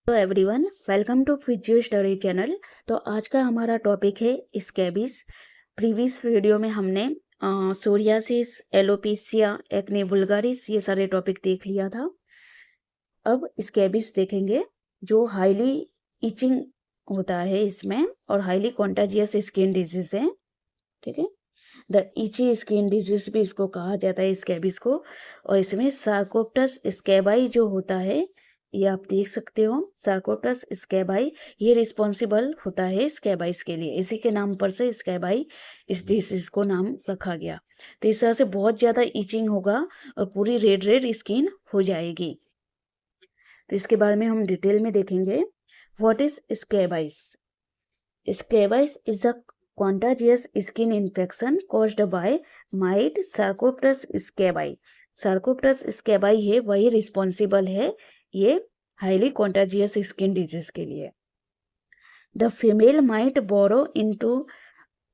तो everyone, welcome to physio study channel. तो आज का हमारा टॉपिक है स्कैबिस। प्रीवियस वीडियो में हमने सोरियासिस, एलोपेशिया, एक्ने वुल्गारिस ये सारे टॉपिक देख लिया था। अब स्कैबिस देखेंगे जो हाईली इचिंग होता है इसमें और हाईली कॉन्टाजियस स्किन डिजीज है। ठीक है, द इची स्किन डिजीज भी इसको कहा जाता है स्कैबिस को। और इसमें सार्कोप्टस स्कैबाई जो होता है, ये आप देख सकते हो, सार्कोप्टस स्कैबाई ये रिस्पॉन्सिबल होता है स्कैबाइस के लिए। इसी के नाम पर से स्कैबाई इस डिजीज को नाम रखा गया। तो इस तरह से बहुत ज़्यादा इचिंग होगा और पूरी रेड रेड स्किन हो जाएगी। तो इसके बारे में हम डिटेल में देखेंगे। What is scabies? Scabies is a contagious skin infection caused by mite Sarcoptes scabi. Sarcoptes scabi है वही रिस्पॉन्सिबल है ये हाईली कॉन्टाजियस स्किन डिजीज के लिए। The female might burrow into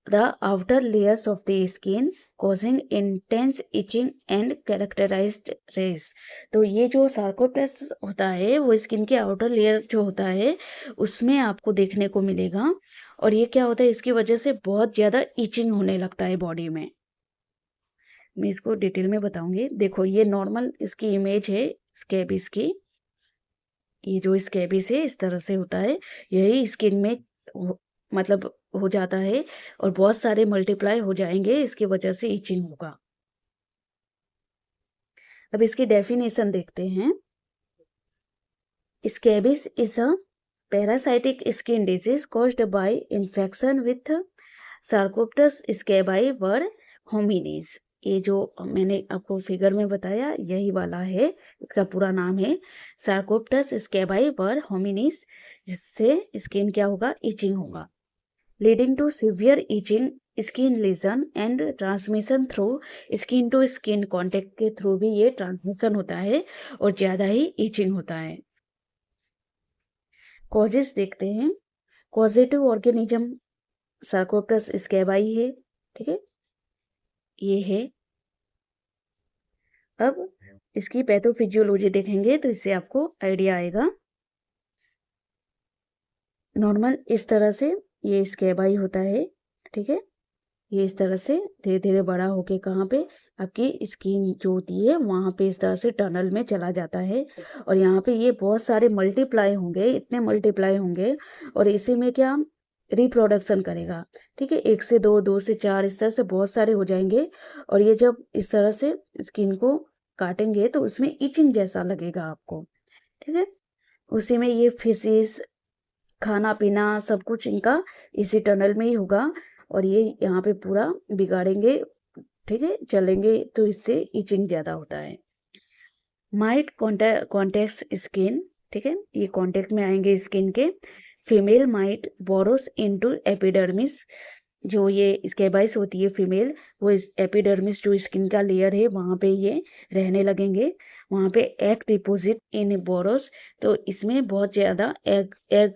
the outer layers of the skin causing intense itching and characterized rash। तो ये जो सार्कोप्टेस होता है वो स्किन के आउटर लेयर जो होता है उसमें आपको देखने को मिलेगा। और ये क्या होता है, इसकी वजह से बहुत ज़्यादा इचिंग होने लगता है बॉडी में। मैं इसको डिटेल में बताऊंगी। देखो, ये नॉर्मल इसकी इमेज है स्कैबिस की। ये जो स्कैबिस है इस तरह से होता है, यही स्किन में मतलब हो जाता है और बहुत सारे मल्टीप्लाई हो जाएंगे, इसकी वजह से इचिंग होगा। अब इसकी डेफिनेशन देखते हैं। Scabies is a parasitic skin disease caused by infection with Sarcoptes scabiei var hominis. ये जो मैंने आपको फिगर में बताया यही वाला है, इसका पूरा नाम है सार्कोप्टस स्कैबाई वर होमिनिस, जिससे स्किन क्या होगा, इचिंग होगा, leading to severe itching, skin lesion and transmission through skin to skin contact के थ्रू भी ये ट्रांसमिशन होता है और ज़्यादा ही इचिंग होता है। कॉजेस देखते हैं। कॉजेटिव ऑर्गेनिज्म सार्कोप्टस स्कैबाई है। ठीक है, ये है। अब इसकी पैथोफिजियोलॉजी देखेंगे तो इससे आपको आइडिया आएगा। नॉर्मल इस तरह से ये स्कैबाई होता है। ठीक है, ये इस तरह से धीरे धीरे बड़ा होके कहाँ पे आपकी स्किन जो होती है वहाँ पे इस तरह से टनल में चला जाता है। और यहाँ पे ये बहुत सारे मल्टीप्लाई होंगे, इतने मल्टीप्लाई होंगे और इसी में क्या रिप्रोडक्शन करेगा। ठीक है, 1 से 2, 2 से 4, इस तरह से बहुत सारे हो जाएंगे। और ये जब इस तरह से स्किन को काटेंगे तो उसमें इचिंग जैसा लगेगा आपको। ठीक है, उसी में ये फिशेस, खाना पीना सब कुछ इनका इसी टनल में ही होगा और ये यहाँ पे पूरा बिगाड़ेंगे। ठीक है, चलेंगे तो इससे इचिंग ज़्यादा होता है। Might contact skin. ठीक है, ये कॉन्टेक्ट में आएंगे स्किन के। Female might borrows into epidermis. जो ये स्कैबाइस होती है फीमेल, वो इस एपिडर्मिस जो स्किन का लेयर है वहाँ पे ये रहने लगेंगे। वहाँ पे एग डिपोजिट इन बोरोस। तो इसमें बहुत ज़्यादा एग एग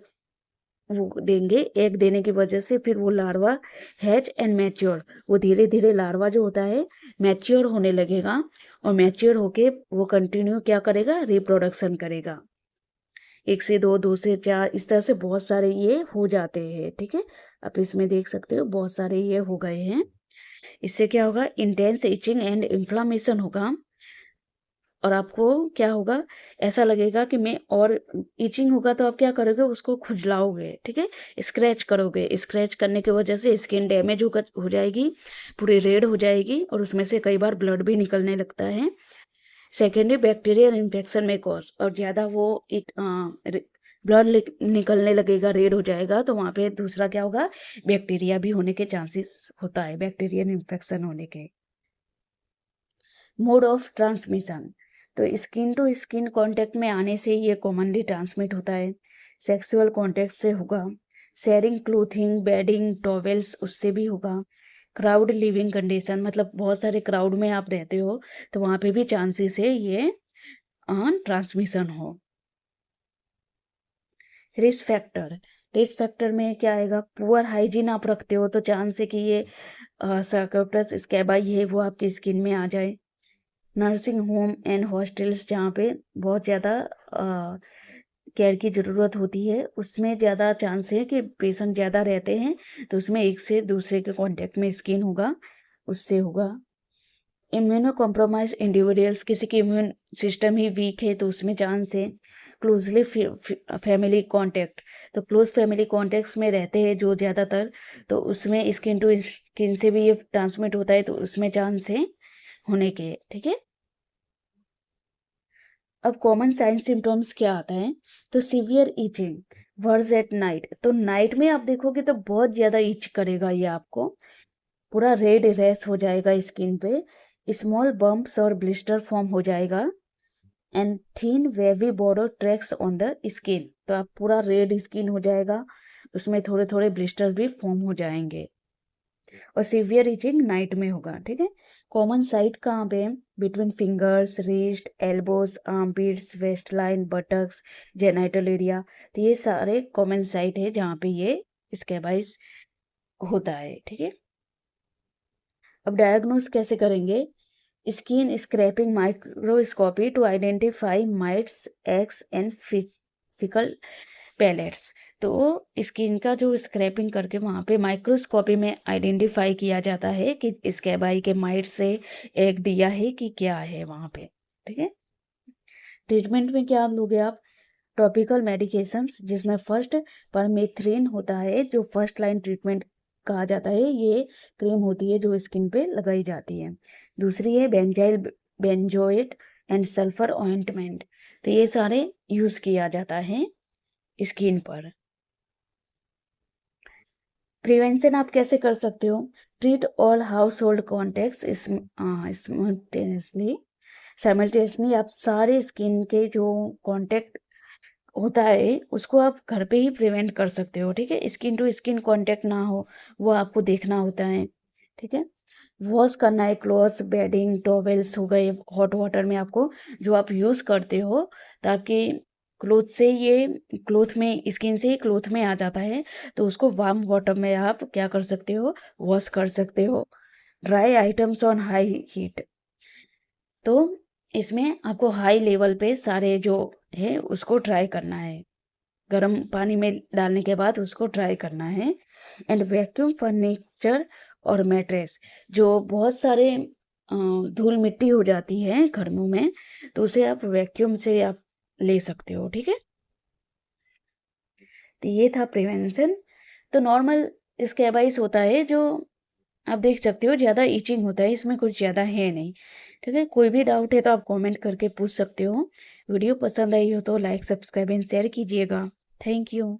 वो देंगे। एग देने की वजह से फिर वो लार्वा हैच एंड मैच्योर, वो धीरे धीरे लार्वा जो होता है मैच्योर होने लगेगा और मैच्योर होके वो कंटिन्यू क्या करेगा, रिप्रोडक्शन करेगा। 1 से 2, 2 से 4, इस तरह से बहुत सारे ये हो जाते हैं। ठीक है, आप इसमें देख सकते हो बहुत सारे ये हो गए हैं। इससे क्या होगा, इंटेंस इचिंग एंड इन्फ्लामेशन होगा और आपको क्या होगा, ऐसा लगेगा कि मैं, और इचिंग होगा तो आप क्या करोगे, उसको खुजलाओगे। ठीक है, स्क्रैच करोगे। स्क्रैच करने की वजह से स्किन डैमेज हो जाएगी, पूरी रेड हो जाएगी और उसमें से कई बार ब्लड भी निकलने लगता है। सेकेंडरी बैक्टीरियल इन्फेक्शन में कॉज, और ज़्यादा वो ब्लड निकलने लगेगा, रेड हो जाएगा, तो वहाँ पे दूसरा क्या होगा, बैक्टीरिया भी होने के चांसेस होता है, बैक्टीरियल इन्फेक्शन होने के। मोड ऑफ ट्रांसमिशन, तो स्किन टू स्किन कांटेक्ट में आने से ये कॉमनली ट्रांसमिट होता है। सेक्सुअल कांटेक्ट से होगा, शेयरिंग क्लोथिंग, बेडिंग, टॉवेल्स, उससे भी होगा। क्राउड लिविंग कंडीशन, मतलब बहुत सारे क्राउड में आप रहते हो तो वहाँ पे भी चांसेस है ये ट्रांसमिशन हो। रिस्क फैक्टर, रिस्क फैक्टर में क्या आएगा, पुअर हाइजीन आप रखते हो तो चांस है कि ये सार्कोप्टस स्कैबाई है वो आपकी स्किन में आ जाए। नर्सिंग होम एंड हॉस्टल्स, जहाँ पे बहुत ज़्यादा केयर की ज़रूरत होती है, उसमें ज़्यादा चांस है कि पेशेंट ज़्यादा रहते हैं तो उसमें एक से दूसरे के कांटेक्ट में स्किन होगा, उससे होगा। इम्यूनो कॉम्प्रोमाइज इंडिविजुअल्स, किसी की इम्यून सिस्टम ही वीक है तो उसमें चांस है। क्लोजली फैमिली कांटेक्ट, तो क्लोज फैमिली कॉन्टेक्ट्स में रहते हैं जो ज़्यादातर, तो उसमें स्किन टू स्किन से भी ये ट्रांसमिट होता है तो उसमें चांस है होने के। ठीक है, अब कॉमन साइन सिम्टम्स क्या आता है, तो severe itching, worse at night, तो नाइट में आप देखोगे तो बहुत ज़्यादा ईच करेगा ये आपको, पूरा रेड रैश हो जाएगा स्किन पे, स्मॉल बम्प्स और ब्लिस्टर फॉर्म हो जाएगा, and thin wavy border tracks on the skin, तो आप पूरा रेड स्किन हो जाएगा, उसमें थोड़े थोड़े ब्लिस्टर भी फॉर्म हो जाएंगे, और सीवियर इचिंग नाइट में होगा। ठीक है, कॉमन साइट कहाँ पे, between fingers, wrist, elbows, armpits, waist line, buttocks, genital area, तो ये सारे कॉमन साइट है जहाँ पे ये स्कैबाइस होता है। ठीक है, अब डायग्नोस कैसे करेंगे, skin scraping microscopy to identify mites, x and fecal pellets, तो स्किन का जो स्क्रैपिंग करके वहाँ पे माइक्रोस्कोपी में आइडेंटिफाई किया जाता है कि स्कैबाई के माइट से एग दिया है कि क्या है वहाँ पे। ठीक है, ट्रीटमेंट में क्या लोगे आप, टॉपिकल मेडिकेशंस जिसमें फर्स्ट परमेथ्रिन होता है, जो फर्स्ट लाइन ट्रीटमेंट कहा जाता है, ये क्रीम होती है जो स्किन पे लगाई जाती है। दूसरी है benzyl benzoate and sulphur ointment, तो ये सारे यूज किया जाता है स्किन पर। प्रिवेंशन आप कैसे कर सकते हो, treat all house hold contacts simultaneously, आप सारे स्किन के जो कॉन्टेक्ट होता है उसको आप घर पे ही प्रिवेंट कर सकते हो। ठीक है, स्किन टू स्किन कांटेक्ट ना हो वो आपको देखना होता है। ठीक है, वॉश करना है क्लॉथ्स, बेडिंग, टॉवेल्स हो गए हॉट वाटर में आपको, जो आप यूज़ करते हो, ताकि क्लोथ से ये क्लोथ में स्किन से ही क्लोथ में आ जाता है, तो उसको वार्म वाटर में आप क्या कर सकते हो, वॉश कर सकते हो। Dry items on high heat, तो इसमें आपको हाई लेवल पे सारे जो है उसको ड्राई करना है, गर्म पानी में डालने के बाद उसको ड्राई करना है। एंड वैक्यूम फर्नीचर और मैट्रेस, जो बहुत सारे धूल मिट्टी हो जाती है घरों में, तो उसे आप वैक्यूम से आप ले सकते हो। ठीक है, तो ये था प्रिवेंशन। तो नॉर्मल स्कैबाइस होता है जो आप देख सकते हो, ज़्यादा ईचिंग होता है, इसमें कुछ ज़्यादा है नहीं। ठीक है, कोई भी डाउट है तो आप कमेंट करके पूछ सकते हो। वीडियो पसंद आई हो तो लाइक, सब्सक्राइब एंड शेयर कीजिएगा। Thank you.